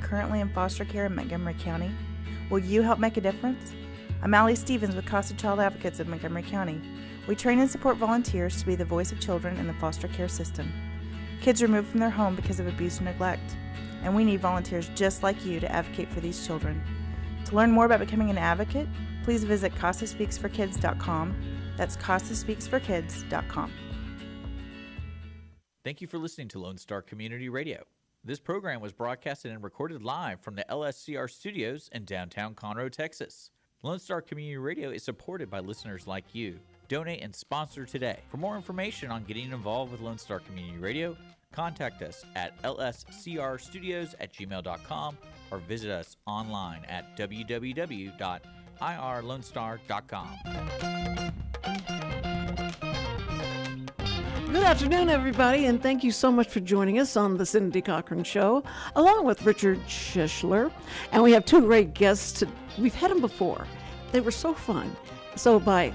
Currently in foster care in Montgomery County? Will you help make a difference? I'm Allie Stevens with Casa Child Advocates of Montgomery County. We train and support volunteers to be the voice of children in the foster care system. Kids removed from their home because of abuse or neglect, and we need volunteers just like you to advocate for these children. To learn more about becoming an advocate, please visit CasaSpeaksForKids.com. That's CasaSpeaksForKids.com. Thank you for listening to Lone Star Community Radio. This program was broadcasted and recorded live from the LSCR studios in downtown Conroe, Texas. Lone Star Community Radio is supported by listeners like you. Donate and sponsor today. For more information on getting involved with Lone Star Community Radio, contact us at lscrstudios@gmail.com or visit us online at www.irlonestar.com. Good afternoon, everybody, and thank you so much for joining us on the Cindy Cochran Show, along with Richard Schishler. And we have two great guests. We've had them before. They were so fun. So by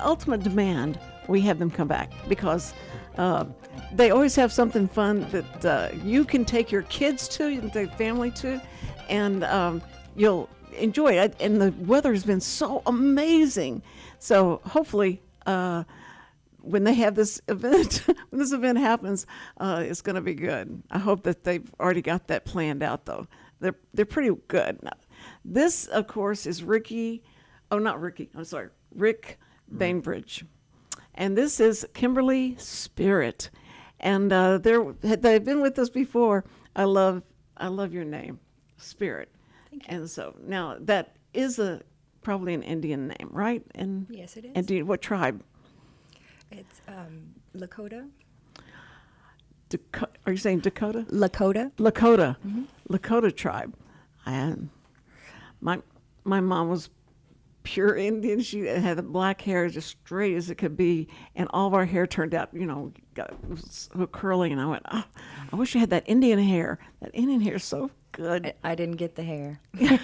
ultimate demand, we have them come back because they always have something fun that you can take your kids to, you can take family to, and you'll enjoy it. And the weather has been so amazing. So hopefully, when they have this event, when this event happens, it's going to be good. I hope that they've already got that planned out, though. They're pretty good. Now, this, of course, is Rick Bainbridge. And this is Kimberly Spirit. And they've been with us before. I love your name, Spirit. Thank you. And so now that is probably an Indian name, right? And Yes, it is. And what tribe? It's Lakota. Are you saying Dakota? Lakota. Lakota. Mm-hmm. Lakota tribe. And my mom was pure Indian. She had the black hair just straight as it could be, and all of our hair turned out, it was so curly. And I went, oh, I wish I had that Indian hair. That Indian hair is so good. I didn't get the hair. You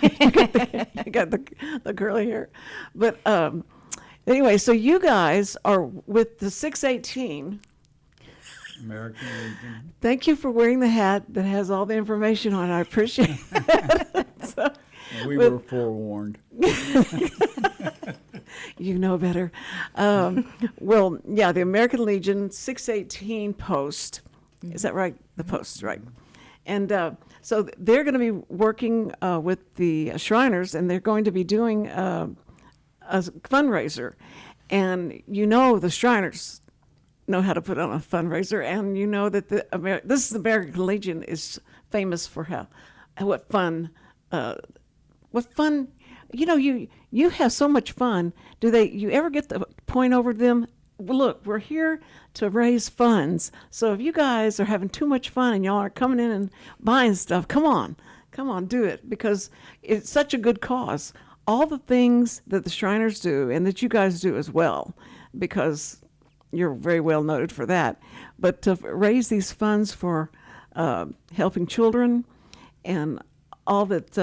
got the curly hair. But anyway, so you guys are with the 618. American Legion. Thank you for wearing the hat that has all the information on it. I appreciate it. So, We were forewarned. you know better. Well, yeah, the American Legion 618 Post. Is that right? The Post, right. And so they're going to be working with the Shriners, and they're going to be doing a fundraiser. And the Shriners know how to put on a fundraiser, and you know that the American Legion is famous for what fun you have so much fun. You ever get the point over to them? Well, look, we're here to raise funds, so if you guys are having too much fun and y'all are coming in and buying stuff, come on, do it, because it's such a good cause. All the things that the Shriners do and that you guys do as well, because you're very well noted for that, but to raise these funds for helping children and all that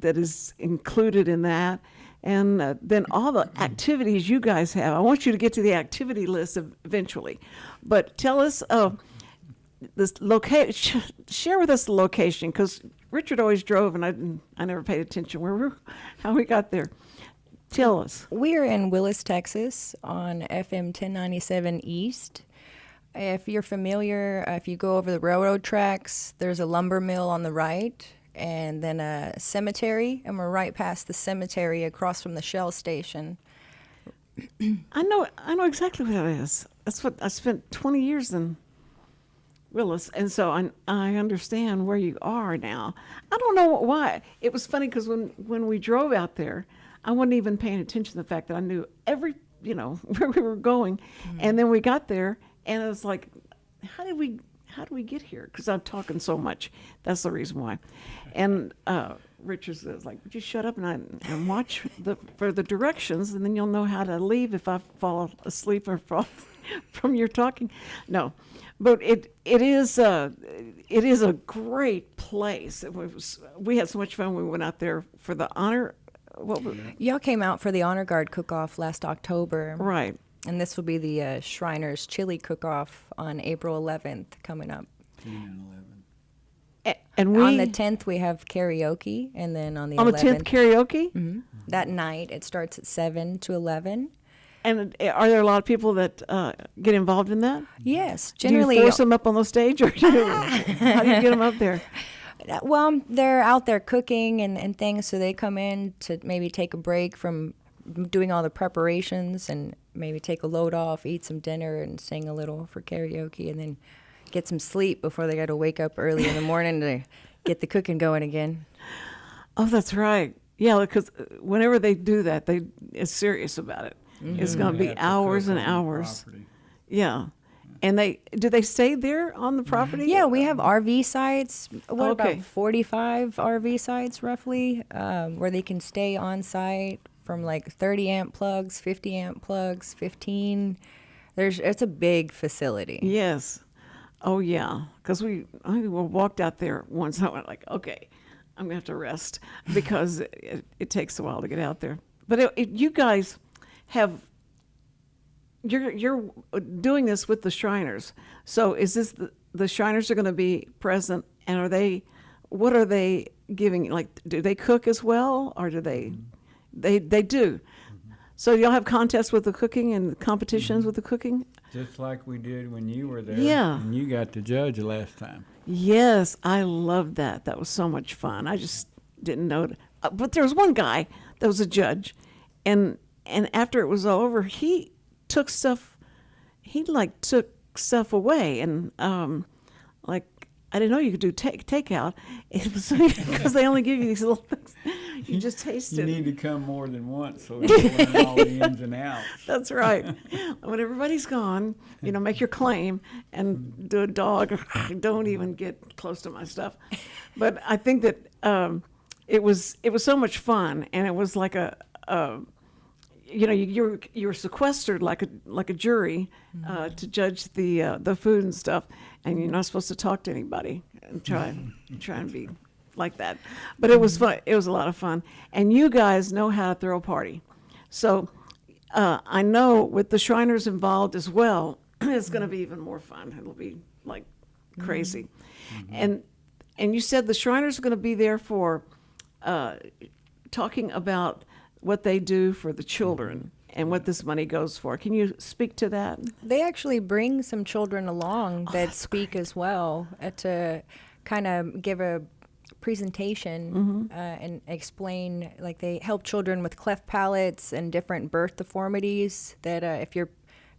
is included in that, and then all the activities you guys have. I want you to get to the activity list eventually, but tell us this location. Share with us the location, because Richard always drove and I never paid attention how we got there. Tell us. We're in Willis, Texas, on FM 1097 East. If you're familiar, if you go over the railroad tracks, there's a lumber mill on the right, and then a cemetery, and we're right past the cemetery across from the Shell station. I know exactly what that is. That's what I spent 20 years in Willis, and so I understand where you are now. I don't know why. It was funny because when we drove out there, I wasn't even paying attention to the fact that I knew where we were going, and then we got there, and it was like, how did we get here? Because I'm talking so much. That's the reason why. And Richard was like, would you shut up and watch for the directions, and then you'll know how to leave if I fall asleep or fall from your talking. No, but it is a great place. We had so much fun when we went out there for the honor. Y'all came out for the Honor Guard cook-off last October. Right. And this will be the Shriners Chili Cook-Off on April 11th coming up. 10 and 11. And on the 10th, we have karaoke, and then on the on 11th. the 10th karaoke? That night, it starts at 7 to 11. And are there a lot of people that get involved in that? Yes, Do generally. you force them up on the stage, or how do you get them up there? Well, they're out there cooking and things, so they come in to maybe take a break from doing all the preparations and maybe take a load off, eat some dinner, and sing a little for karaoke, and then get some sleep before they got to wake up early in the morning to get the cooking going again. Oh, that's right. Yeah, because whenever they do that, they is serious about it. It's going to be Have to hours cook and on the hours. property. Yeah. And do they stay there on the property? Yeah, we have RV sites. What Okay. about 45 RV sites roughly, where they can stay on site from like 30 amp plugs, 50 amp plugs, 15. It's a big facility. Yes. Oh, yeah. Because we walked out there once, and I went like, okay, I'm going to have to rest because it takes a while to get out there. But you guys you're doing this with the Shriners. So is this the Shriners are going to be present, and what are they giving? Like, do they cook as well, or do they do? So y'all have contests with the cooking and competitions with the cooking? Just like we did when you were there. Yeah. And you got to judge last time. Yes, I loved that. That was so much fun. I just didn't know. But there was one guy that was a judge, and after it was over, he took stuff. He took stuff away, and I didn't know you could do takeout. It was because they only give you these little things. You just taste You it. need to come more than once so you learn all the ins and outs. That's right. When everybody's gone, make your claim and do a dog. Don't even get close to my stuff. But I think that it was so much fun, and it was like you were sequestered like a jury to judge the food and stuff, and you're not supposed to talk to anybody and try and be like that. But it was fun. It was a lot of fun, and you guys know how to throw a party. So I know with the Shriners involved as well, it's going to be even more fun. It'll be like crazy, and you said the Shriners are going to be there for talking about what they do for the children and what this money goes for. Can you speak to that? They actually bring some children along that that's speak as well to kind of give a presentation and explain, like they help children with cleft palates and different birth deformities that if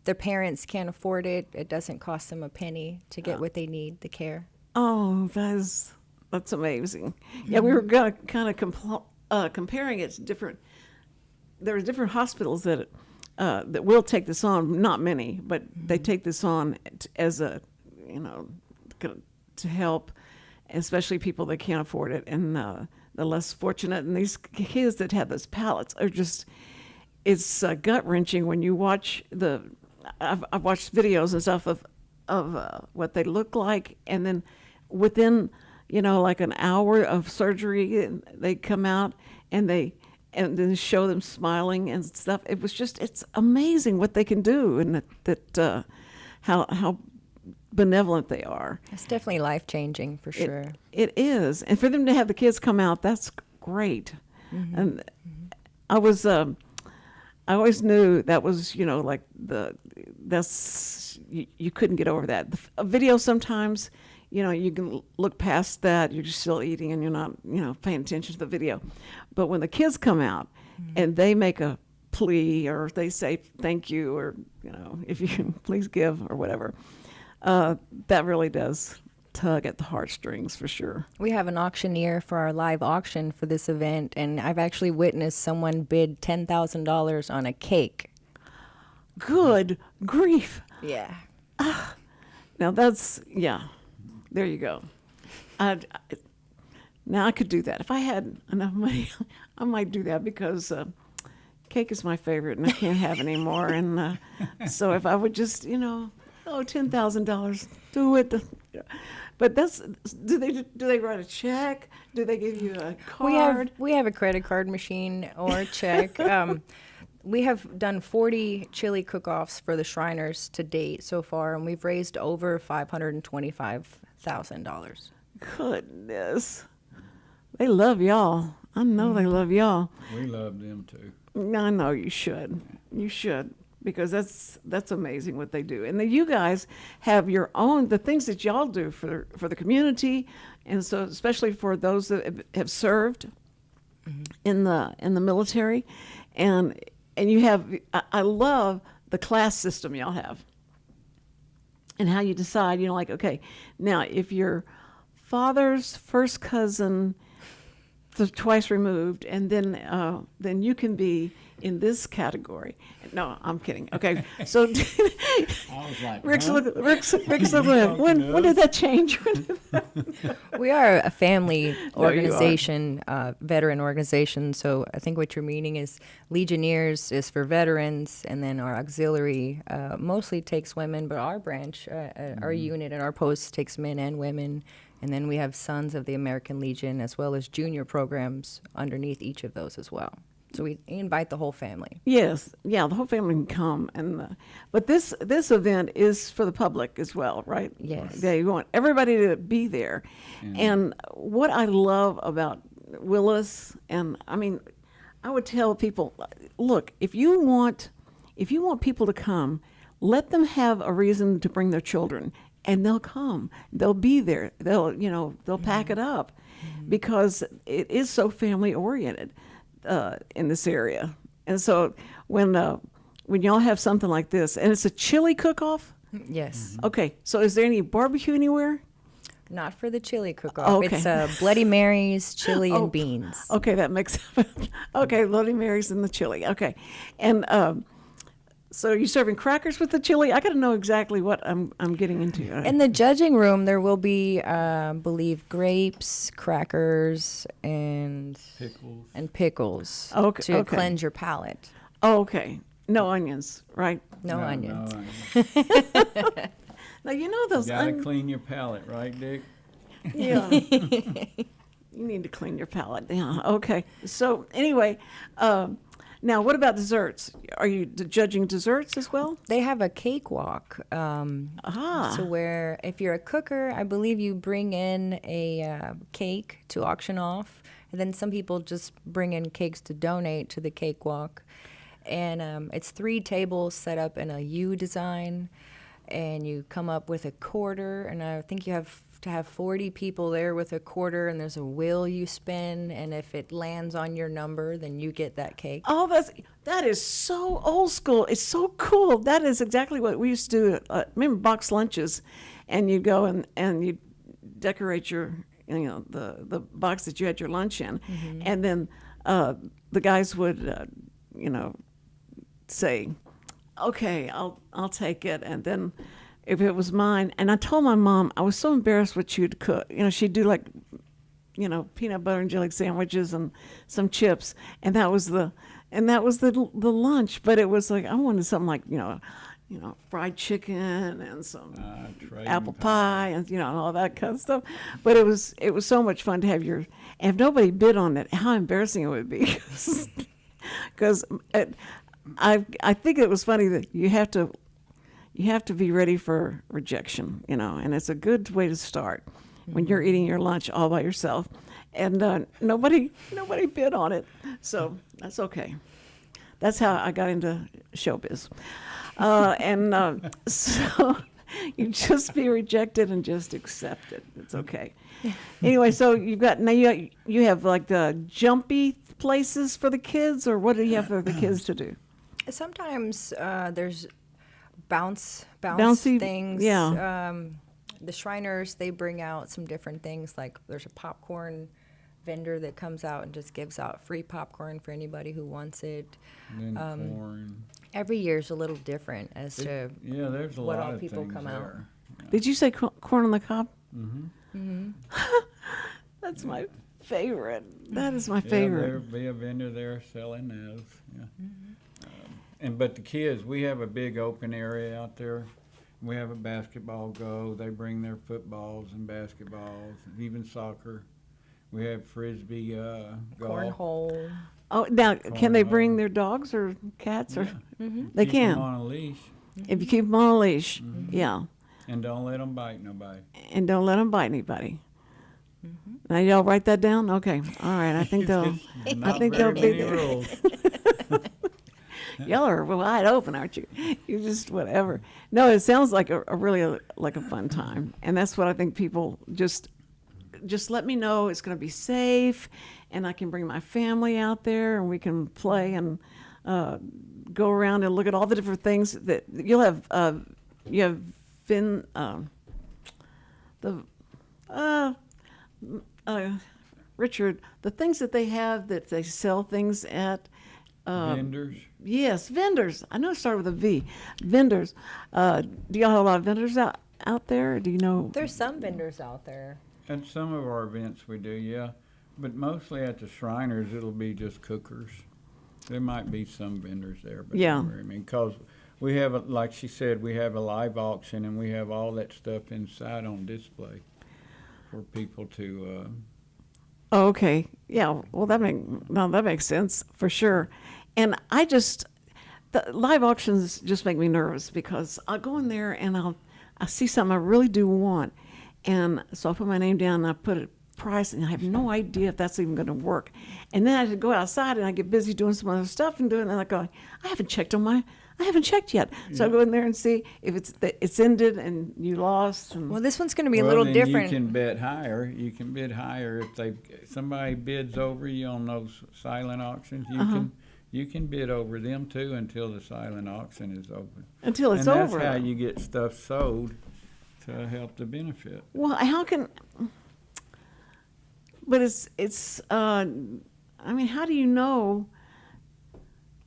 their parents can't afford it, it doesn't cost them a penny to get what they need, the care. Oh, that's amazing. Yeah, we were going to kind of comparing it to different. There are different hospitals that will take this on. Not many, but they take this on as a, to help, especially people that can't afford it and the less fortunate. And these kids that have those palates are just, it's gut wrenching when you watch I've watched videos and stuff of what they look like, and then within like an hour of surgery, they come out and then show them smiling and stuff. It's amazing what they can do, and that how benevolent they are. It's definitely life-changing for sure. It is, and for them to have the kids come out, that's great. And I always knew that was you couldn't get over that. A video sometimes. You can look past that. You're just still eating and you're not, paying attention to the video. But when the kids come out and they make a plea or they say thank you or, if you can please give or whatever, that really does tug at the heartstrings for sure. We have an auctioneer for our live auction for this event, and I've actually witnessed someone bid $10,000 on a cake. Good grief. Yeah. Now that's, there you go. Now I could do that. If I had enough money, I might do that because cake is my favorite and I can't have any more. And so if I would just, $10,000, do it. But do they write a check? Do they give you a card? We have a credit card machine or a check. We have done 40 chili cook-offs for the Shriners to date so far, and we've raised over $525,000. Goodness. They love y'all. I know they love y'all. We love them too. I know you should. You should, because that's amazing what they do. And then you guys have your own, the things that y'all do for the community, and so especially for those that have served in the military, and you have. I love the class system y'all have, and how you decide. Like, okay, now if your father's first cousin, twice removed, and then you can be in this category. No, I'm kidding. Okay, so I was like, Rick's huh? Rick's when did that change? We are a family No, you are. organization, veteran organization. So I think what you're meaning is Legionnaires is for veterans, and then our auxiliary mostly takes women, but our branch, our unit and our post takes men and women. And then we have Sons of the American Legion, as well as junior programs underneath each of those as well. So we invite the whole family. Yes, yeah, the whole family can come, and but this event is for the public as well, right? Yes. They want everybody to be there, and what I love about Willis, and I mean, I would tell people, look, if you want people to come, let them have a reason to bring their children, and they'll come. They'll be there. They'll pack it up, because it is so family oriented in this area. And so when y'all have something like this, and it's a chili cook-off. Yes. Okay, so is there any barbecue anywhere? Not for the chili cook-off. Oh, okay. It's Bloody Marys, chili, and beans. Okay, that makes okay. Bloody Marys and the chili. Okay, and so you're serving crackers with the chili? I got to know exactly what I'm getting into. In the judging room, there will be, believe, grapes, crackers, and pickles Okay, to okay. cleanse your palate. Oh, okay. No onions, right? No onions. No, Now you know those. gotta clean your palate, right, Dick? Yeah. You need to clean your palate. Yeah. Okay. So anyway, now what about desserts? Are you judging desserts as well? They have a cakewalk. Ah. So where, if you're a cooker, I believe you bring in a cake to auction off, and then some people just bring in cakes to donate to the cakewalk. And it's 3 tables set up in a U design, and you come up with a quarter, and I think you have to have 40 people there with a quarter, and there's a wheel you spin, and if it lands on your number, then you get that cake. Oh, that is so old school. It's so cool. That is exactly what we used to do. Remember box lunches, and you go and you decorate your the box that you had your lunch in, and then the guys would say, okay, I'll take it, and then if it was mine, and I told my mom I was so embarrassed what she'd cook. She'd do like, peanut butter and jelly sandwiches and some chips, and that was the lunch. But it was like I wanted something like fried chicken and some apple pie and and all that kind of stuff. But it was so much fun to have and if nobody bid on it, how embarrassing it would be. Because I think it was funny that you have to be ready for rejection, and it's a good way to start when you're eating your lunch all by yourself, and nobody bid on it, so that's okay. That's how I got into showbiz, so you just be rejected and just accept it. It's okay. Anyway, so you have like the jumpy places for the kids, or what do you have for the kids to do? Sometimes there's Bouncy things. yeah. The Shriners, they bring out some different things. Like there's a popcorn vendor that comes out and just gives out free popcorn for anybody who wants it. And then corn. Every year's a little different as to There's a what lot all of people things come out. there. Did you say corn on the cob? Mm-hmm. That's my favorite. That is my Yeah, favorite. there'll be a vendor there selling those. Yeah. But the kids, we have a big open area out there. We have a basketball go. They bring their footballs and basketballs, and even soccer. We have frisbee golf. Cornhole. Oh, now can they bring Cornhole. their dogs or cats or? Yeah. They Keep can 'em on a leash, if you keep them on a leash. Yeah, and don't let them bite nobody. and don't let them bite anybody. Now y'all write that down. Okay, all right. I think they'll. Not think very they'll be many there. rules. Y'all are wide open, aren't you? You just whatever. No, it sounds like a really like a fun time, and that's what I think people just let me know it's going to be safe, and I can bring my family out there, and we can play and go around and look at all the different things that you'll have. You have Richard, the things that they have that they sell things at. Vendors. Yes, vendors. I know it started with a V. Vendors. Do y'all have a lot of vendors out there? Do you know? There's some vendors out there. At some of our events we do, yeah. But mostly at the Shriners, it'll be just cookers. There might be some vendors there, but Yeah. not very many. Because we have, like she said, we have a live auction, and we have all that stuff inside on display for people to. Oh, okay. Yeah. Well, that makes sense for sure. And the live auctions just make me nervous because I'll go in there and I see something I really do want, and so I put my name down and I put a price, and I have no idea if that's even going to work. And then I have to go outside and I get busy doing some other stuff and doing, and I go, I haven't checked yet. So I go in there and see if it's ended and you lost. And Well, this one's going to be a Well, little then different. You can bet higher. You can bid higher if somebody bids over you on those silent auctions. You can bid over them too until the silent auction is open. until it's and over. that's how you get stuff sold to help the benefit. Well, how can? But it's. I mean, how do you know?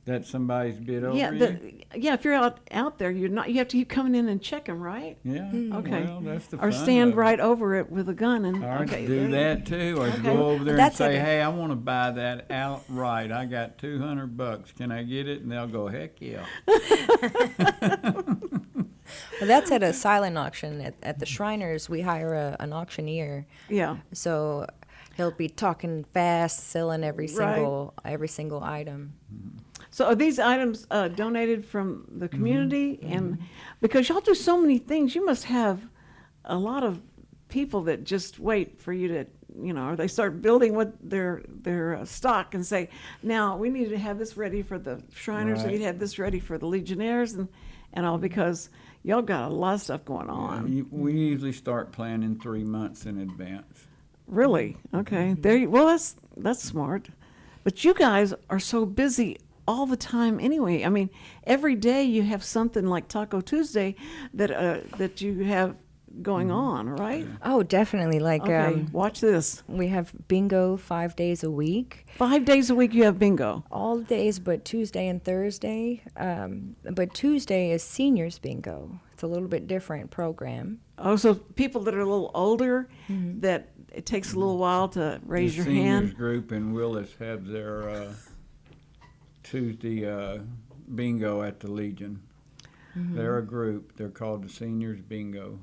That somebody's bid over Yeah, you? yeah. If you're out there, you're not. You have to keep coming in and checking, right? Yeah. Okay. Well, that's the Or fun stand of it. right over it with a gun and. Or Okay. do that too, or Okay. go over there and That's say, it. "Hey, I want to buy that outright. I got $200. Can I get it?" And they'll go, "Heck yeah!" Well, that's at a silent auction. At the Shriners, we hire an auctioneer. Yeah. So he'll be talking fast, selling every Right. single item. So are these items donated from the community? And because y'all do so many things, you must have a lot of people that just wait for you to, or they start building what their stock and say, now we need to have this ready for the Shriners, we Right. need to have this ready for the Legionnaires and all, because y'all got a lot of stuff going on. We usually start planning 3 months in advance. Really? Okay. Well, that's smart. But you guys are so busy all the time anyway. I mean, every day you have something like Taco Tuesday that you have going on, right? Oh, definitely. Like Okay, watch this. we have bingo 5 days a week. 5 days a week you have bingo. All days but Tuesday and Thursday. But Tuesday is seniors bingo. It's a little bit different program. Oh, so people that are a little older, that it takes a little while to raise your The seniors hand. group in Willis have their Tuesday bingo at the Legion. They're a group. They're called the Seniors Bingo.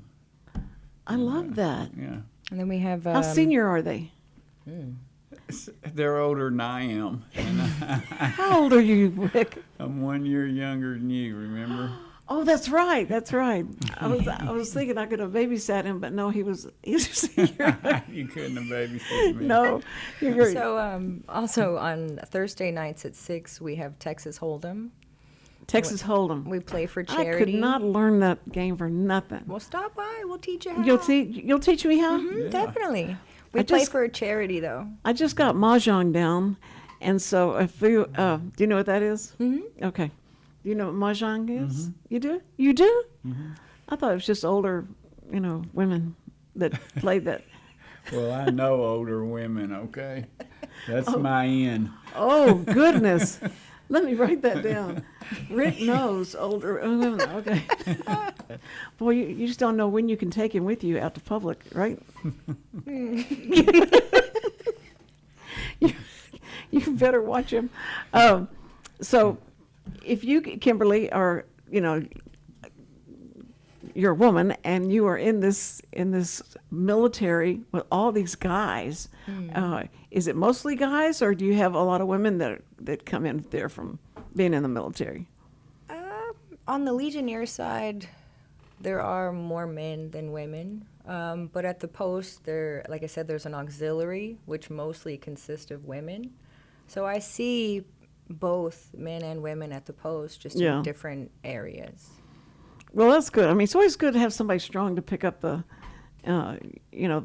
I love that. Yeah. And then we have How senior are they? They're older than I am. And How old are you, Rick? I'm 1 year younger than you, remember? Oh, that's right. That's right. I was thinking I could have babysat him, but no, he was a senior. You couldn't have babysat me. No, you're So also on Thursday nights at 6, we have Texas Hold'em. Texas Hold'em. We play for I charity. could not learn that game for nothing. Well, stop by. We'll teach you how. You'll teach me how? Mhm, definitely. We I play just- for a charity, though. I just got mahjong down, and so if you do you know what that is? Mm-hmm. Okay. Do you know what mahjong is? You do? You do? I thought it was just older, women that played that. Well, I know older women, okay? That's my in. Oh, goodness. Let me write that down. Rick knows older women. Okay. Boy, you just don't know when you can take him with you out to public, right? You better watch him. So if you, Kimberly, are, you're a woman and you are in this military with all these guys, is it mostly guys, or do you have a lot of women that come in there from being in the military? On the Legionnaire side, there are more men than women. But at the post, like I said, there's an auxiliary, which mostly consists of women. So I see both men and women at the post, just Yeah. in different areas. Well, that's good. I mean, it's always good to have somebody strong to pick up the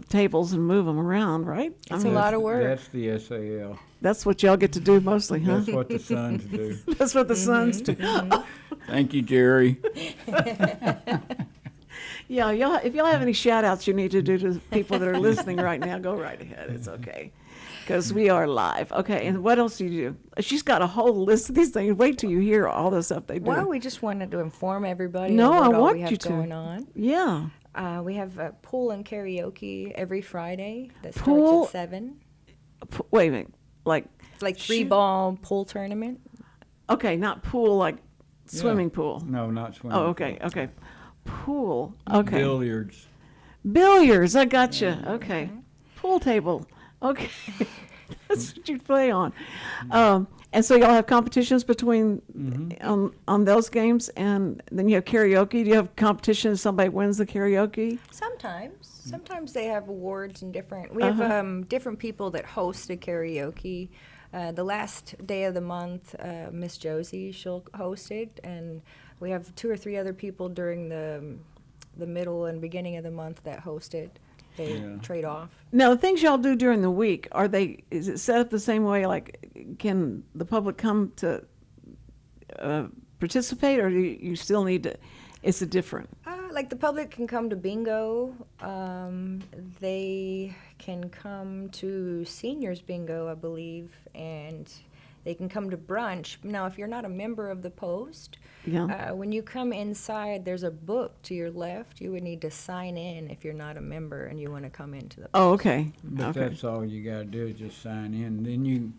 tables and move them around, right? It's a lot of work. That's the SAL. That's what y'all get to do mostly, huh? That's what the sons do. That's what the sons do. Thank you, Jerry. Yeah, if y'all have any shout outs you need to do to people that are listening right now, go right ahead. It's okay. Because we are live. Okay, and what else do you do? She's got a whole list of these things. Wait till you hear all the stuff they do. Well, we just wanted to inform everybody No, of what I all want we you have to. going on. Yeah. We have a pool and karaoke every Friday that Pool- starts at 7. Wait a minute. Like, It's like 3-ball pool tournament. okay, not pool, like swimming Yeah. pool. No, not swimming. Oh, okay, okay. Pool. Okay. Billiards. Billiards. I gotcha. Okay. Pool table. Okay. That's what you play on. And so y'all have competitions between on those games, and then you have karaoke. Do you have competitions? Somebody wins the karaoke. Sometimes they have awards and different. We have different people that host a karaoke. The last day of the month, Miss Josie, she'll host it, and we have 2 or 3 other people during the middle and beginning of the month that host it. They trade off. Now, the things y'all do during the week, is it set up the same way? Like, can the public come to participate, or do you still need to? It's a different. Like the public can come to bingo. They can come to seniors bingo, I believe, and they can come to brunch. Now, if you're not a member of the post, when you come inside, there's a book to your left. You would need to sign in if you're not a member and you want to come into the post. Oh, okay. But Okay. that's all you got to do is just sign in. Then you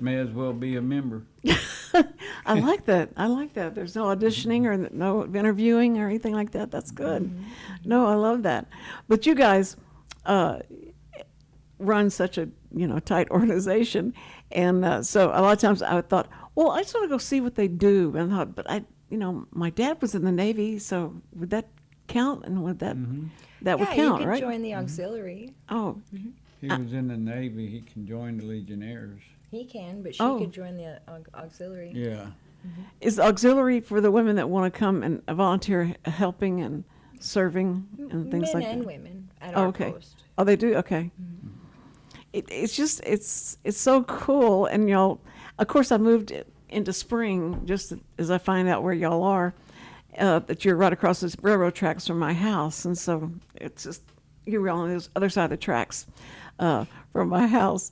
may as well be a member. I like that. I like that. There's no auditioning or no interviewing or anything like that. That's good. No, I love that. But you guys run such a tight organization, and so a lot of times I thought, well, I just want to go see what they do, and I thought, but my dad was in the Navy, so would that count? And would that that would count, you could right? join the auxiliary. Oh, He was in the Navy. He can join the Legionnaires. He can, but she Oh. could join the auxiliary. Yeah. is auxiliary for the women that want to come and volunteer, helping and serving and things Men like and that? women at Oh, our okay. post. Oh, they do? Okay. It's just, it's so cool. And y'all, of course, I moved into spring just as I find out where y'all are, that you're right across the railroad tracks from my house. And so it's just, you're on the other side of the tracks from my house.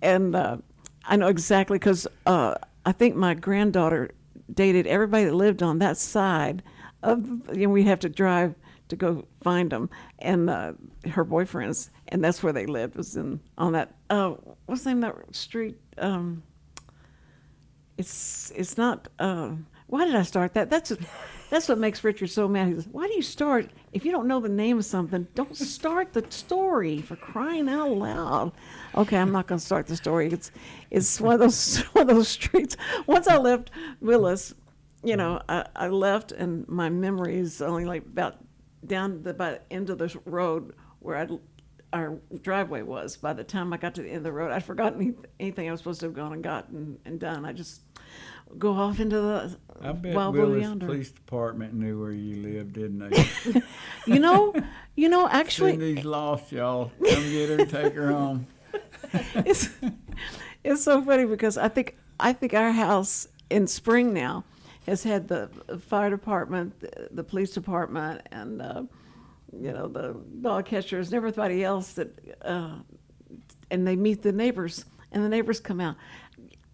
And I know exactly because I think my granddaughter dated everybody that lived on that side of, we'd have to drive to go find them, and her boyfriends, and that's where they lived, was on that, what's the name of that street? It's not, why did I start that? That's what makes Richard so mad. He says, why do you start, if you don't know the name of something, don't start the story, for crying out loud. Okay, I'm not going to start the story. It's one of those streets. Once I left Willis, I left, and my memory is only like about down by the end of the road where our driveway was. By the time I got to the end of the road, I'd forgotten anything I was supposed to have gone and gotten and done. I just go off into the I bet wild blue Willis yonder. Police Department knew where you lived, didn't they? Actually, Cindy's lost, y'all. Come get her, take her home. it's so funny because I think our house in spring now has had the fire department, the police department, and the dog catchers and everybody else that and they meet the neighbors, and the neighbors come out.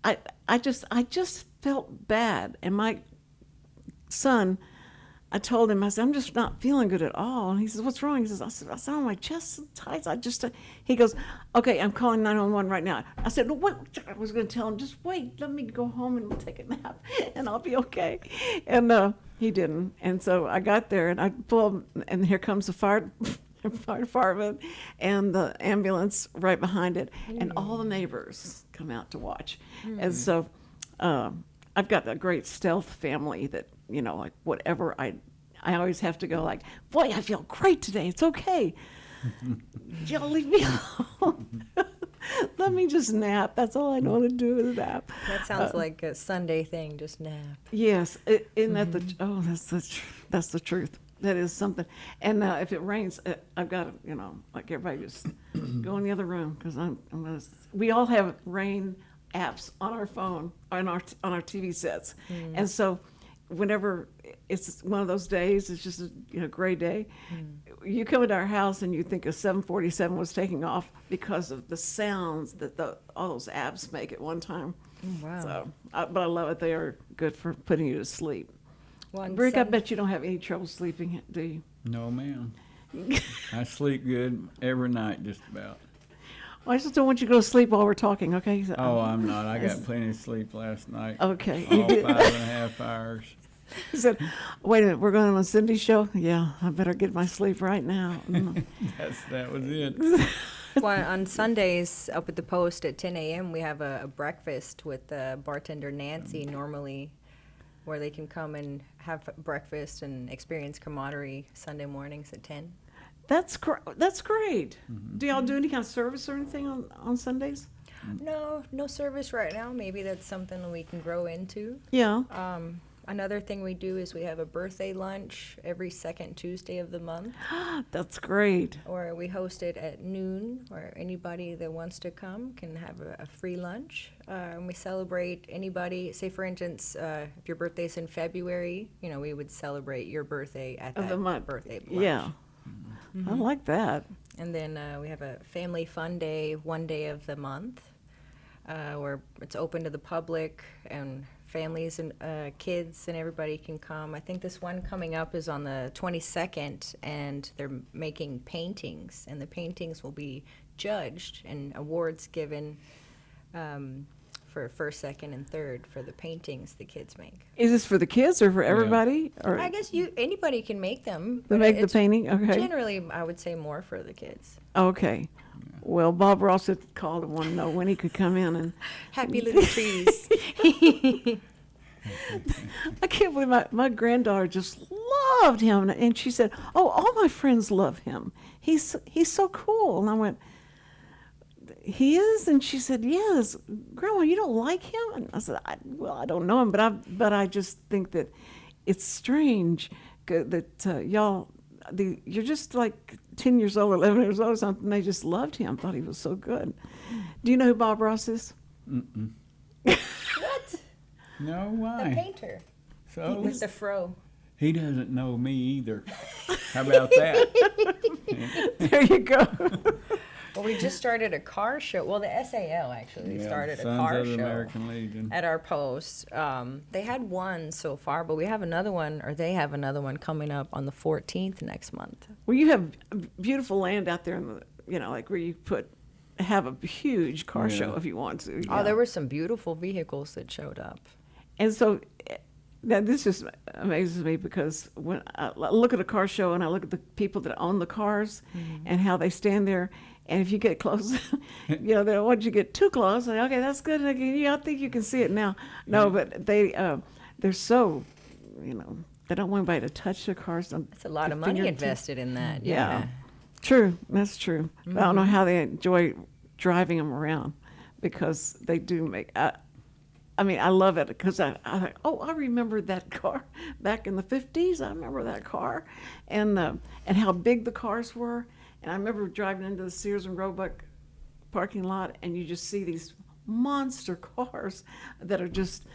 I just felt bad, and my son, I told him, I said, I'm just not feeling good at all. And he says, what's wrong? He says, I said, my chest is tight. He goes, okay, I'm calling 911 right now. I said, no, what? I was going to tell him, just wait, let me go home and take a nap, and I'll be okay. And he didn't. And so I got there, and I pulled, and here comes the fire department and the ambulance right behind it, and all the neighbors come out to watch. And so I've got a great stealth family that, like whatever I I always have to go like, boy, I feel great today. It's okay. Y'all leave me alone. Let me just nap. That's all I know to do is nap. That sounds like a Sunday thing, just nap. Yes, isn't that that's the truth. That is something. And if it rains, I've got to, like everybody just go in the other room because we all have rain apps on our phone, on our TV sets. And so whenever it's one of those days, it's just a gray day, you come into our house and you think a 747 was taking off because of the sounds that all those apps make at one time. Oh, wow. So, but I love it. They are good for putting you to sleep. Well, Rick, I bet you don't have any trouble sleeping, do you? No, ma'am. I sleep good every night, just about. Well, I just don't want you to go to sleep while we're talking, okay? So, Oh, I'm not. I got plenty of sleep last night. okay. All 5.5 hours. He said, wait a minute, we're going on a Cindy show? Yeah, I better get my sleep right now. That was it. Well, on Sundays up at the Post at 10 a.m., we have a breakfast with bartender Nancy normally, where they can come and have breakfast and experience camaraderie Sunday mornings at 10. That's great. Do y'all do any kind of service or anything on Sundays? No service right now. Maybe that's something we can grow into. Yeah. Another thing we do is we have a birthday lunch every second Tuesday of the month, That's great. or we host it at noon, where anybody that wants to come can have a free lunch. And we celebrate anybody, say for instance, if your birthday's in February, we would celebrate your birthday at Of the that month. birthday lunch. Yeah. I like that. And then we have a family fun day, one day of the month, where it's open to the public and families and kids and everybody can come. I think this one coming up is on the 22nd, and they're making paintings, and the paintings will be judged and awards given for first, second, and third for the paintings the kids make. Is this for the kids or for everybody? Or I guess anybody can make them. they but make the it's painting? Okay. Generally, I would say more for the kids. Okay. Well, Bob Ross had called and wanted to know when he could come in, and Happy little trees. I can't believe my granddaughter just loved him, and she said, "Oh, all my friends love him. He's so cool." And I went, "He is?" And she said, "Yes, Grandma, you don't like him?" And I said, "I don't know him, but I just think that it's strange that you're just like 10 years old, 11 years old or something. They just loved him, thought he was so good." Do you know who Bob Ross is? Mm-mm. What? No, The why? painter So with the fro. he doesn't know me either. How about that? There you go. Well, we just started a car show. Well, the SAL actually started a Sons car of the show American Legion. at our post. They had one so far, but we have another one, or they have another one coming up on the 14th next month. Well, you have beautiful land out there in the, like where you have a huge car Yeah. show if you want to. Oh, there were some beautiful vehicles that showed up. And so now this just amazes me because when I look at a car show and I look at the people that own the cars and how they stand there, and if you get close, they don't want you to get too close. And, okay, that's good. I think you can see it now. No, but they're so, they don't want anybody to touch their cars. That's a lot of money invested in that. Yeah. True, that's true. But I don't know how they enjoy driving them around because they do make. I love it because I think, I remember that car back in the 50s. I remember that car, and how big the cars were. And I remember driving into the Sears and Roebuck parking lot, and you just see these monster cars that are just,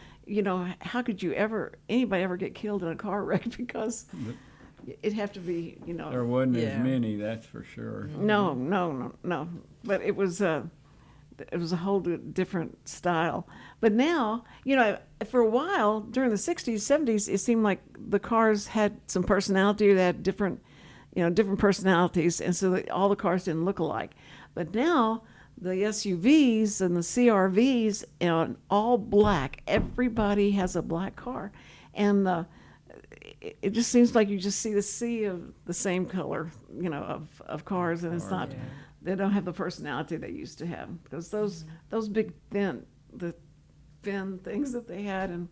how could anybody ever get killed in a car wreck because it'd have to be, There wasn't Yeah. as many, that's for sure. No. But it was a whole different style. But now, for a while during the 60s, 70s, it seemed like the cars had some personality. They had different personalities, and so all the cars didn't look alike. But now the SUVs and the CRVs, all black. Everybody has a black car, and it just seems like you just see the sea of the same color, of cars, and it's not. Yeah. They don't have the personality they used to have because those big fin things that they had, and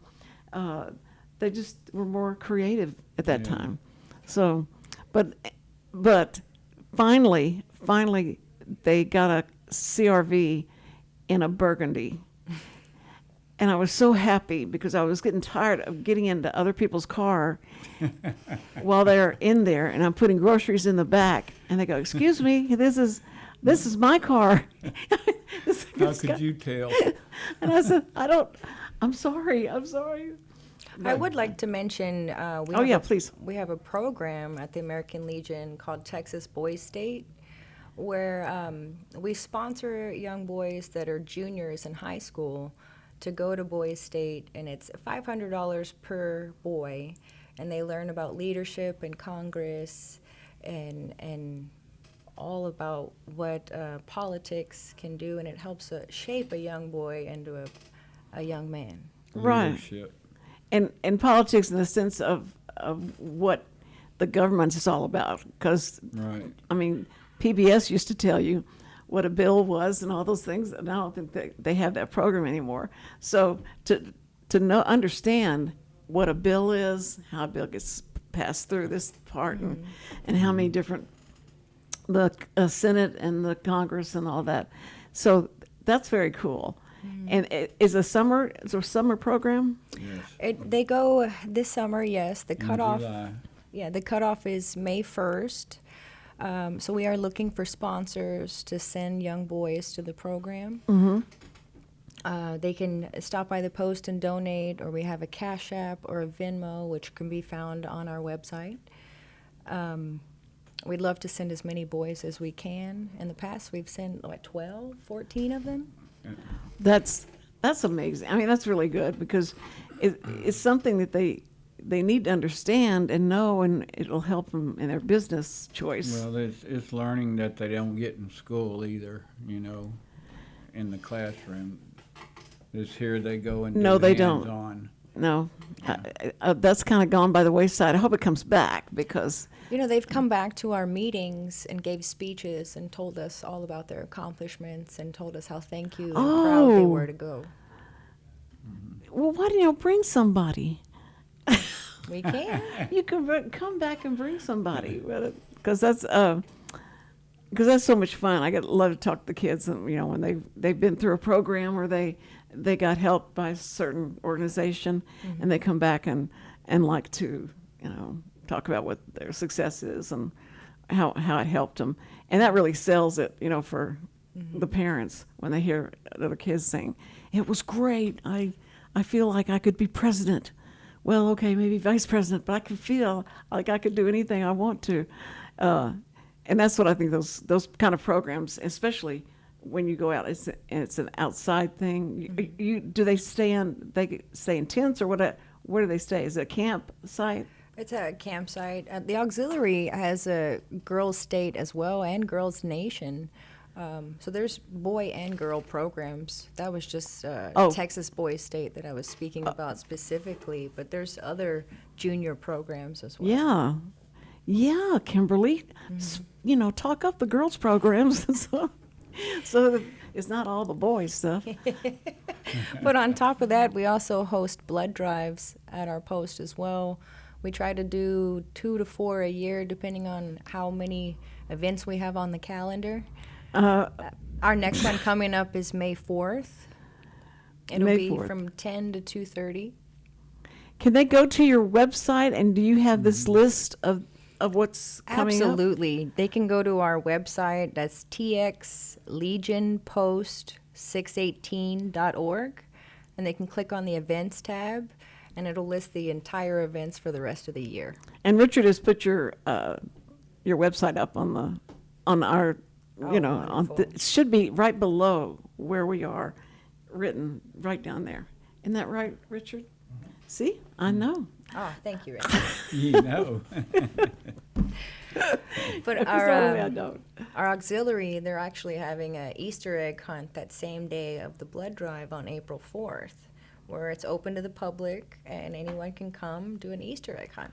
they just were more creative at that Yeah. time. So, but finally, they got a CRV in a burgundy. And I was so happy because I was getting tired of getting into other people's car while they're in there, and I'm putting groceries in the back, and they go, "Excuse me, this is my car." How could you tell? And I said, I'm sorry. I would like to mention Please. we have a program at the American Legion called Texas Boys State, where we sponsor young boys that are juniors in high school to go to Boys State, and it's $500 per boy, and they learn about leadership and Congress and all about what politics can do, and it helps shape a young boy into a young man. Right. Leadership. And politics in the sense of what the government is all about. Because, Right. I mean, PBS used to tell you what a bill was and all those things, and I don't think they have that program anymore. So to understand what a bill is, how a bill gets passed through this part, and how many different, the Senate and the Congress and all that. So that's very cool. And is there a summer program? Yes. They go this summer, yes. The In cutoff, July. the cutoff is May 1st. So we are looking for sponsors to send young boys to the program. They can stop by the post and donate, or we have a Cash App or a Venmo, which can be found on our website. We'd love to send as many boys as we can. In the past, we've sent, 12, 14 of them? That's amazing. I mean, that's really good because it's something that they need to understand and know, and it'll help them in their business choice. Well, it's learning that they don't get in school either, in the classroom. It's here they go and No, do they don't. hands-on. No, that's kind of gone by the wayside. I hope it comes back because They've come back to our meetings and gave speeches and told us all about their accomplishments and told us how thank you and proud they were to go. well, why don't you bring somebody? We can. You can come back and bring somebody because that's so much fun. I love to talk to the kids, and when they've been through a program or they got help by a certain organization, and they come back and like to talk about what their success is and how it helped them, and that really sells it for the parents when they hear other kids saying, "It was great. I feel like I could be president." Well, okay, maybe vice president, but I can feel like I could do anything I want to. And that's what I think those kind of programs, especially when you go out, it's an outside thing. Do they stay in tents, or where do they stay? Is it a campsite? It's a campsite. The auxiliary has a girls' state as well and girls' nation. So there's boy and girl programs. That was just Texas Boys State that I was speaking about specifically, but there's other junior programs as well. Yeah, Kimberly. Talk up the girls' programs so that it's not all the boys stuff. But on top of that, we also host blood drives at our post as well. We try to do 2 to 4 a year, depending on how many events we have on the calendar. Our next one coming up is May 4th. It'll be 4th. from 10 to 2:30. Can they go to your website, and do you have this list of what's coming up? Absolutely. They can go to our website. That's txlegionpost618.org, and they can click on the events tab, and it'll list the entire events for the rest of the year. And Richard has put your website up on our, wonderful. it should be right below where we are, written right down there. Isn't that right, Richard? See, I know. Oh, thank you, Rick. You know. But I don't. our auxiliary, they're actually having an Easter egg hunt that same day of the blood drive on April 4th, where it's open to the public and anyone can come do an Easter egg hunt.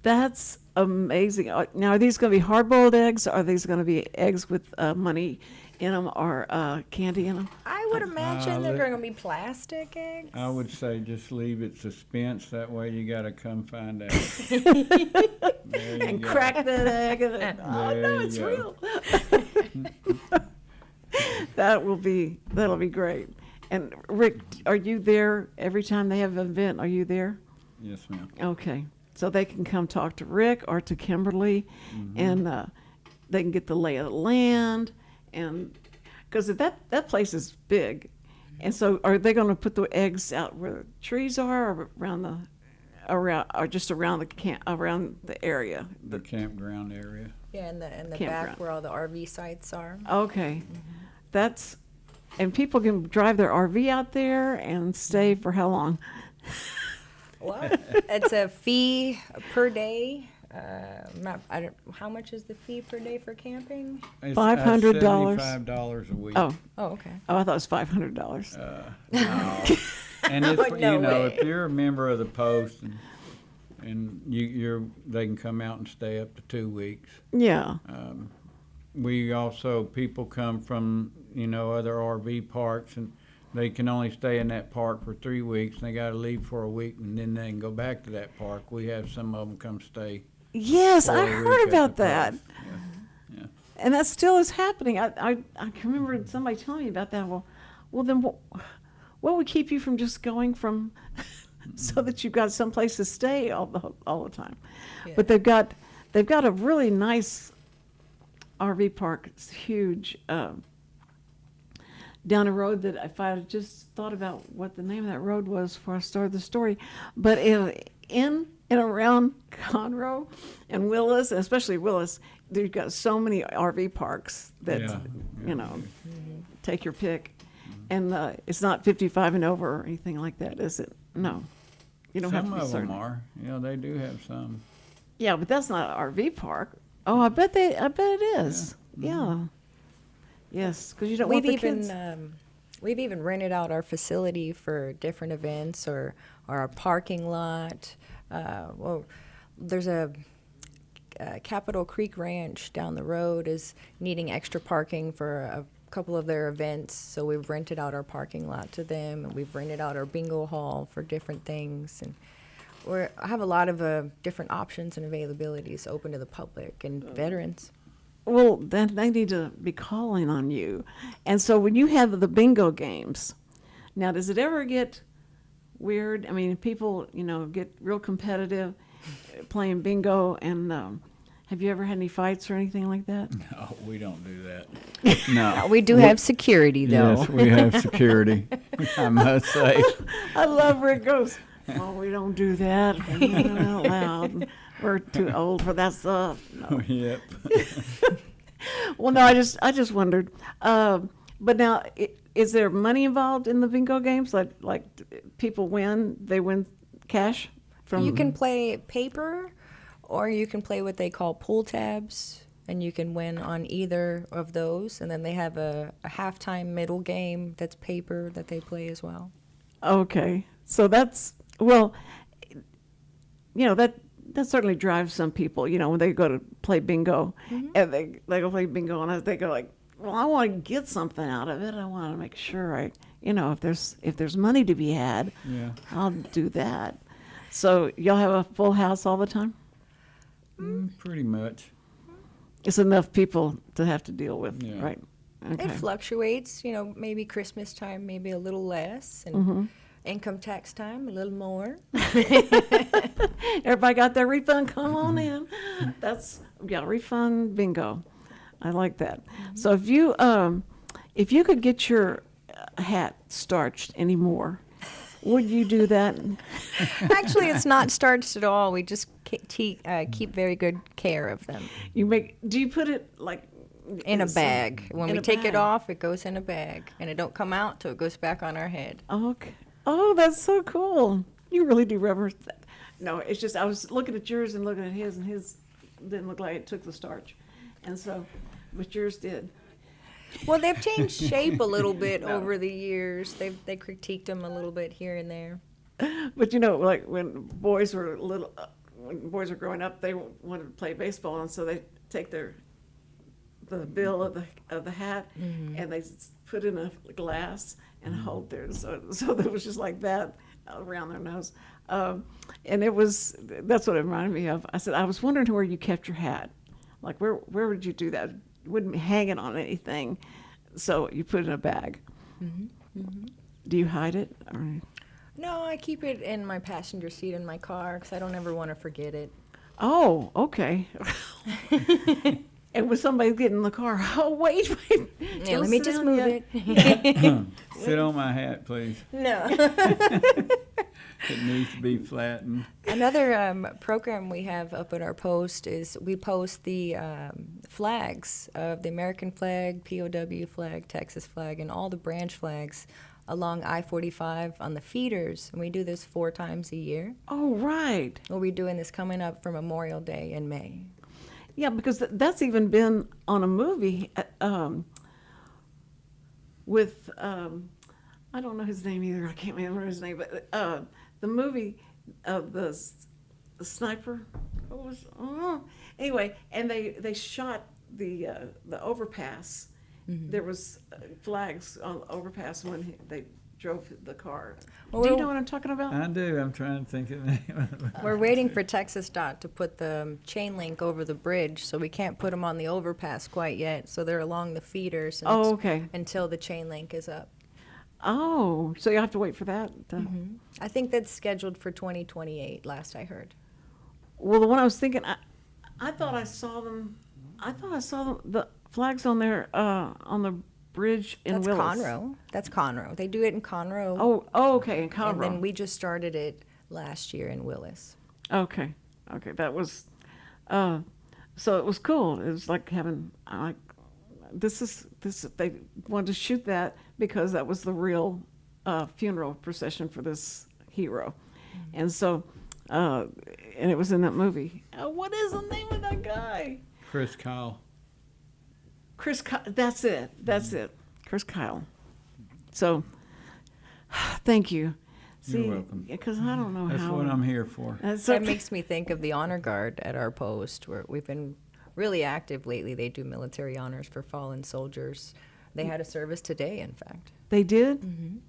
That's amazing. Now, are these going to be hard-boiled eggs? Or are these going to be eggs with money in them or candy in them? I would imagine they're let- going to be plastic eggs. I would say just leave it suspense. That way you got to come find out. There you And go. crack that egg. And oh, There no, you it's go. real. That'll be great. And Rick, are you there every time they have an event? Are you there? Yes, ma'am. Okay. So they can come talk to Rick or to Kimberly, and they can get the lay of the land, and because that place is big, and so are they going to put the eggs out where the trees are, or or just around the area? The campground area. Yeah, in the back Campground. where all the RV sites are. Okay, and people can drive their RV out there and stay for how long? Well, it's a fee per day. How much is the fee per day for camping? It's $500. $75 a week. Oh, Oh, okay. I thought it was $500. No. And if No you know, way. if you're a member of the post and they can come out and stay up to 2 weeks. Yeah. We also, people come from, other RV parks, and they can only stay in that park for 3 weeks, and they gotta leave for a week, and then they can go back to that park. We have some of them come stay. Yes, for I a week heard at about the that. post. Yeah. And that still is happening. I can remember somebody telling me about that. Well, then what would keep you from just going from so that you've got someplace to stay all the time? Yeah. But they've got a really nice RV park. It's huge down a road that if I had just thought about what the name of that road was before I started the story, but in and around Conroe and Willis, and especially Willis, they've got so many RV parks that Yeah. take your pick, and it's not 55 and over or anything like that, is it? No, you don't have Some to be of them certain. are. Yeah, they do have some. Yeah, but that's not an RV park. Oh, I bet it is. Yeah. Yes, because you don't want the kids. We've even rented out our facility for different events or our parking lot. Well, there's a Capitol Creek Ranch down the road is needing extra parking for a couple of their events, so we've rented out our parking lot to them, and we've rented out our bingo hall for different things, and I have a lot of different options and availabilities open to the public and veterans. Well, then they need to be calling on you. And so when you have the bingo games, now does it ever get weird? I mean, people, get real competitive playing bingo, and have you ever had any fights or anything like that? No, we don't do that. No. We do have security, though. Yes, we have security, I must say. I love where it goes, oh, we don't do that. We're not allowed. We're too old for that stuff. No. Yep. Well, no, I just wondered. But now, is there money involved in the bingo games? Like people they win cash from. You can play paper, or you can play what they call pull tabs, and you can win on either of those. And then they have a halftime middle game that's paper that they play as well. Okay, so that certainly drives some people. When they go to play bingo, and they go play bingo, and they go like, well, I want to get something out of it. I want to make sure if there's money to be had, Yeah. I'll do that. So y'all have a full house all the time? Pretty much. It's enough people to have to deal with, Yeah. right? It Okay. fluctuates, maybe Christmas time, maybe a little less, and income tax time, a little more. Everybody got their refund? Come on in. Refund bingo. I like that. So if you could get your hat starched anymore, would you do that? Actually, it's not starched at all. We just keep very good care of them. Do you put it like In a bag. When in we a take it bag. off, it goes in a bag, and it don't come out till it goes back on our head. Okay. Oh, that's so cool. You really do reverence that. No, it's just I was looking at yours and looking at his, and his didn't look like it took the starch, and so, but yours did. Well, they've changed shape a little bit over the years. They critiqued them a little bit here and there. But like when boys were little, when boys were growing up, they wanted to play baseball, and so they take the bill of the hat and they put in a glass and hold there. So it was just like that around their nose. And that's what it reminded me of. I said, I was wondering where you kept your hat. Like, where would you do that? You wouldn't hang it on anything. So you put it in a bag. Do you hide it? Or? No, I keep it in my passenger seat in my car because I don't ever want to forget it. Oh, okay. And when somebody's getting in the car, oh, wait. Yeah, Don't let me sit just down move yet. it. Sit on my hat, please. No. It needs to be flattened. Another program we have up at our post is we post the flags of the American flag, POW flag, Texas flag, and all the branch flags along I-45 on the feeders. And we do this 4 times a year. Oh, right. We'll be doing this coming up for Memorial Day in May. Yeah, because that's even been on a movie with, I don't know his name either. I can't remember his name, but the movie of the sniper. What was? Anyway, and they shot the overpass. There was flags on the overpass when they drove the car. Well, Do you know what I'm talking about? I do. I'm trying to think of the name of it. We're waiting for Texas DOT to put the chain link over the bridge, so we can't put them on the overpass quite yet. So they're along the feeders Oh, okay. until the chain link is up. Oh, so you have to wait for that. I think that's scheduled for 2028, last I heard. Well, the one I was thinking, I thought I saw them. The flags on there on the bridge in That's Willis. Conroe. That's Conroe. They do it in Conroe. Oh, okay, in and Conroe. then we just started it last year in Willis. Okay, that was, so it was cool. It was like having, this. They wanted to shoot that because that was the real funeral procession for this hero, and so, and it was in that movie. What is the name of that guy? Chris Kyle. Chris Kyle. That's it. Chris Kyle. So, thank you. You're welcome. Because I don't know That's how. what I'm here for. That's That okay. makes me think of the honor guard at our post, where we've been really active lately. They do military honors for fallen soldiers. They had a service today, in fact. They did?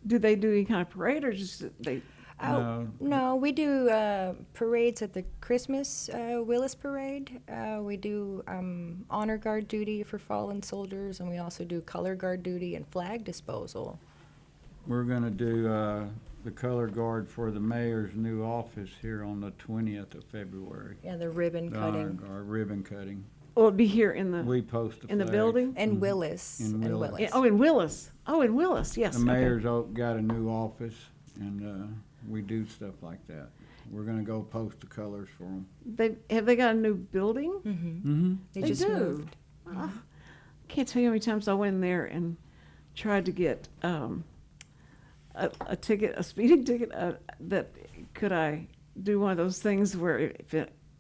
Do they do any kind of parade or just they? No, we do parades at the Christmas Willis Parade. We do honor guard duty for fallen soldiers, and we also do color guard duty and flag disposal. We're going to do the color guard for the mayor's new office here on the 20th of February. Yeah, the ribbon The honor cutting. guard, ribbon cutting. Will it be here in the We post the in the flags. building? And Willis. In and Willis. Willis. In Willis. Oh, in Willis. Yes. The okay. mayor's got a new office, and we do stuff like that. We're going to go post the colors for them. Have they got a new building? Mm-hmm. They They just do. moved. I can't tell you how many times I went in there and tried to get a ticket, a speeding ticket. That could I do one of those things where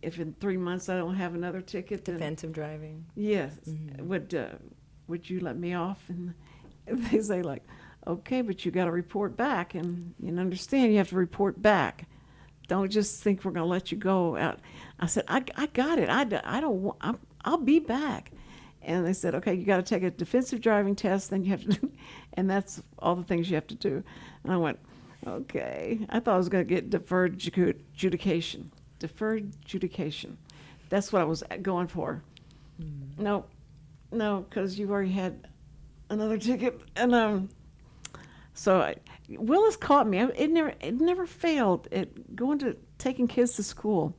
if in 3 months I don't have another ticket, then Defensive driving. yes, would you let me off? And they say like, okay, but you got to report back, and you understand you have to report back. Don't just think we're going to let you go out. I said, I got it. I don't want. I'll be back. And they said, okay, you got to take a defensive driving test, then you have to do, and that's all the things you have to do. And I went, okay. I thought I was going to get deferred adjudication. Deferred adjudication. That's what I was going for. No, because you already had another ticket, and so Willis caught me. It never failed at taking kids to school,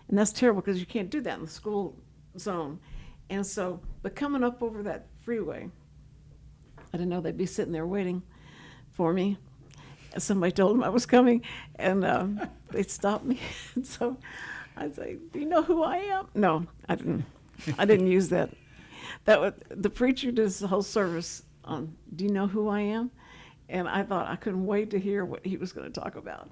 and that's terrible because you can't do that in the school zone. And so, but coming up over that freeway, I didn't know they'd be sitting there waiting for me. And somebody told them I was coming, and they stopped me. And so I say, "Do you know who I am?" No, I didn't. I didn't use that. The preacher did his whole service on, "Do you know who I am?" And I thought I couldn't wait to hear what he was going to talk about.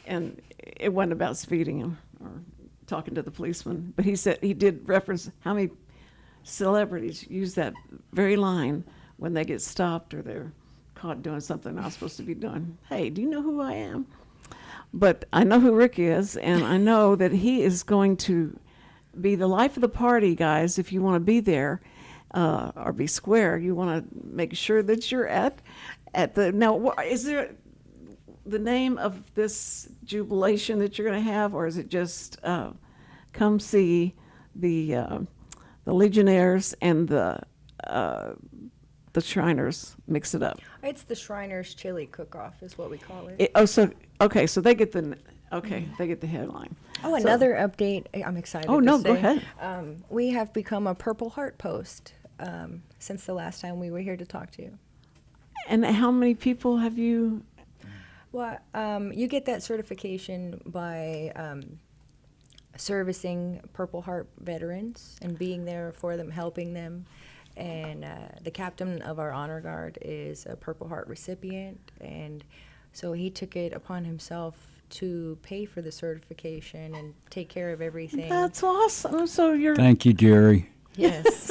And it wasn't about speeding or talking to the policeman, but he said he did reference how many celebrities use that very line when they get stopped or they're caught doing something they're not supposed to be doing. Hey, do you know who I am? but I know who Rick is, and I know that he is going to be the life of the party, guys. If you want to be there or be square, you want to make sure that you're at the. Now, is there the name of this jubilation that you're going to have, or is it just come see the Legionnaires and the Shriners mix it up? It's the Shriners Chili Cook-Off is what we call it. So they get they get the headline. Oh, another update. I'm excited. Oh, to no, say. go ahead. We have become a Purple Heart post since the last time we were here to talk to you. And how many people have you? Well, you get that certification by servicing Purple Heart veterans and being there for them, helping them. And the captain of our honor guard is a Purple Heart recipient, and so he took it upon himself to pay for the certification and take care of everything. That's awesome. So you're. Thank you, Jerry. Yes.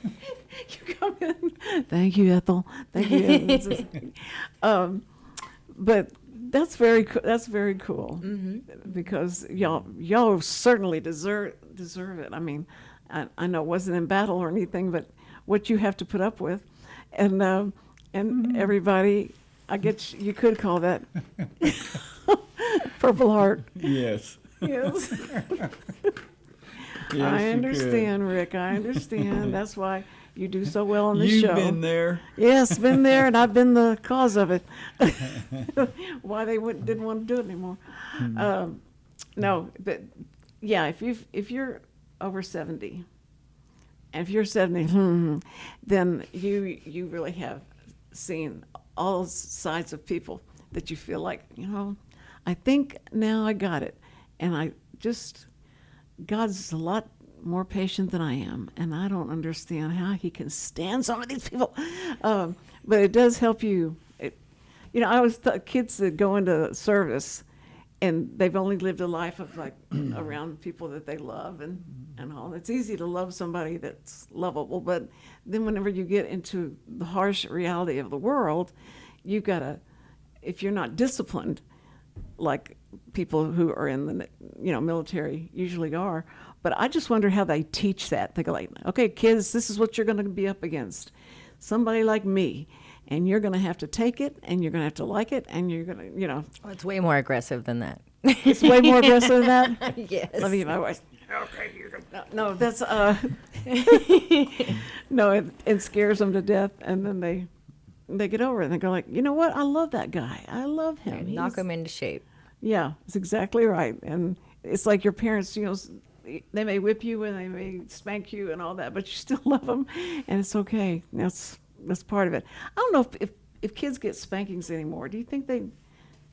You come in. Thank you, Ethel. Thank you. But that's very cool. Mm-hmm. Because y'all certainly deserve it. I mean, I know it wasn't in battle or anything, but what you have to put up with, and everybody, I guess you could call that Purple Heart. Yes. Yes. Yes, I you understand, Rick. I understand. That's why you do so well on this You've show. been there. Yes, been there, and I've been the cause of it. Why they didn't want to do it anymore. No, but yeah, if you're over 70, and if you're 70, then you really have seen all sides of people that you feel like, I think now I got it, and God's a lot more patient than I am, and I don't understand how he can stand some of these people. But it does help you. I always thought kids that go into service and they've only lived a life of like around people that they love and all. It's easy to love somebody that's lovable, but then whenever you get into the harsh reality of the world, you've got to, if you're not disciplined, like people who are in the military usually are. But I just wonder how they teach that. They go like, okay, kids, this is what you're going to be up against. Somebody like me. And you're going to have to take it, and you're going to have to like it, and you're going to, Well, it's way more aggressive than that. It's way more aggressive than that? Yes. Let me get my voice. Okay, you're going to. No, that's, no, it scares them to death, and then they get over it, and they go like, you know what? I love that guy. I love him. Knock him into shape. Yeah, that's exactly right. And it's like your parents, they may whip you and they may spank you and all that, but you still love them, and it's okay. That's part of it. I don't know if kids get spankings anymore. Do you think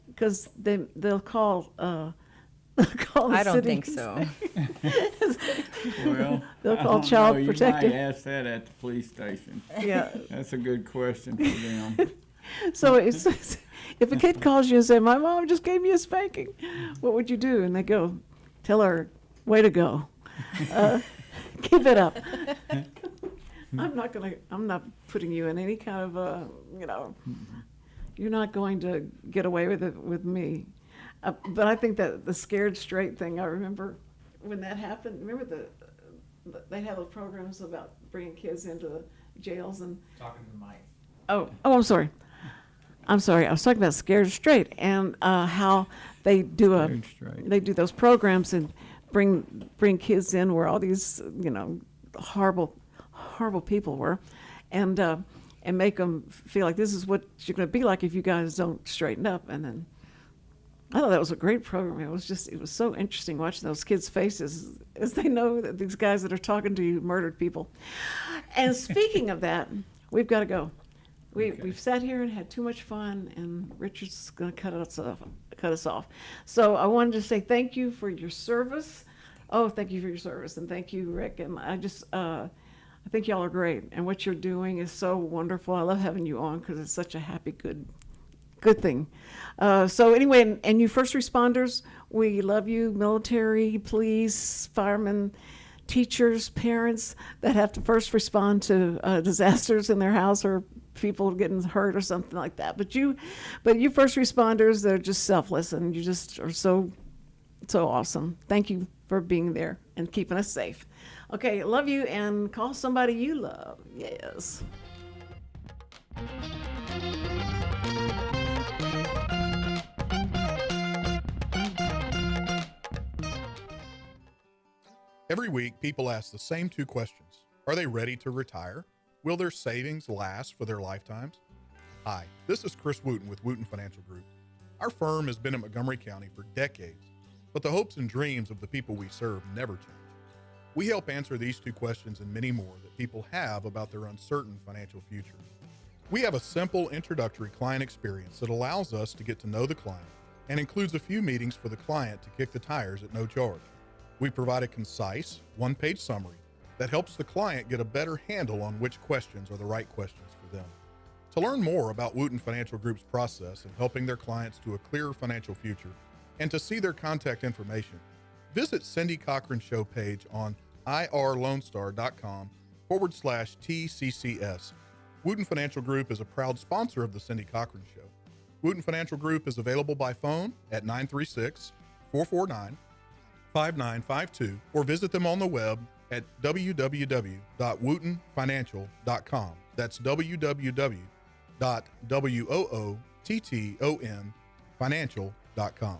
because they'll call I don't city think so. Well, they'll I call don't Child know. Protective. You might ask that at the police station. Yeah. That's a good question for them. So if a kid calls you and say, "My mom just gave me a spanking," what would you do? And they go, "Tell her, way to go. Give it up." I'm not putting you in any kind of you're not going to get away with it with me. But I think that the scared straight thing, I remember when that happened. Remember they have those programs about bringing kids into the jails and Talking to the mic. Oh, I'm sorry. I was talking about Scared Straight and how they do Scared Straight. they do those programs and bring kids in where all these horrible people were, and make them feel like this is what you're going to be like if you guys don't straighten up. And then I thought that was a great program. It was so interesting watching those kids' faces as they know that these guys that are talking to you murdered people. And speaking of that, we've got to go. We've sat here and had too much fun, and Richard's going to cut us off. So I wanted to say thank you for your service. Oh, thank you for your service, and thank you, Rick. And I think y'all are great, and what you're doing is so wonderful. I love having you on because it's such a happy, good thing. So anyway, and you first responders, we love you. Military, police, firemen, teachers, parents that have to first respond to disasters in their house or people getting hurt or something like that. But you first responders, they're just selfless, and you just are so awesome. Thank you for being there and keeping us safe. Okay, love you, and call somebody you love. Yes. Every week, people ask the same two questions. Are they ready to retire? Will their savings last for their lifetimes? Hi, this is Chris Wootton with Wootton Financial Group. Our firm has been in Montgomery County for decades, but the hopes and dreams of the people we serve never change. We help answer these two questions and many more that people have about their uncertain financial future. We have a simple introductory client experience that allows us to get to know the client and includes a few meetings for the client to kick the tires at no charge. We provide a concise, one-page summary that helps the client get a better handle on which questions are the right questions for them. To learn more about Wootton Financial Group's process of helping their clients to a clearer financial future and to see their contact information, visit Cindy Cochran's show page on irlonestar.com/TCCS. Wootton Financial Group is a proud sponsor of the Cindy Cochran Show. Wootton Financial Group is available by phone at 936-449-5952 or visit them on the web at www.woottonfinancial.com. That's www.woottonfinancial.com.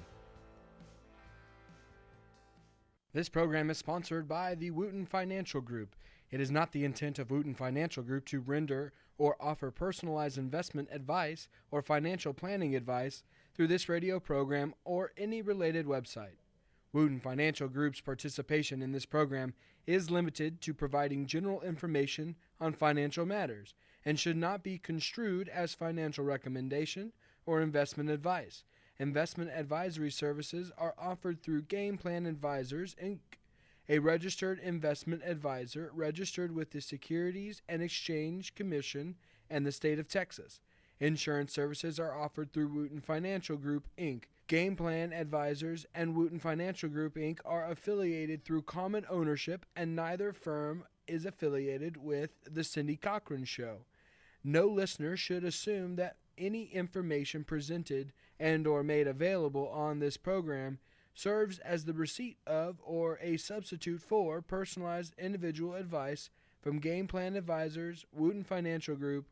This program is sponsored by the Wootton Financial Group. It is not the intent of Wootton Financial Group to render or offer personalized investment advice or financial planning advice through this radio program or any related website. Wootton Financial Group's participation in this program is limited to providing general information on financial matters and should not be construed as financial recommendation or investment advice. Investment advisory services are offered through Game Plan Advisors, Inc., a registered investment advisor registered with the Securities and Exchange Commission and the state of Texas. Insurance services are offered through Wootton Financial Group, Inc. Game Plan Advisors and Wootton Financial Group, Inc. are affiliated through common ownership, and neither firm is affiliated with The Cindy Cochran Show. No listener should assume that any information presented and or made available on this program serves as the receipt of or a substitute for personalized individual advice from Game Plan Advisors, Wootton Financial Group,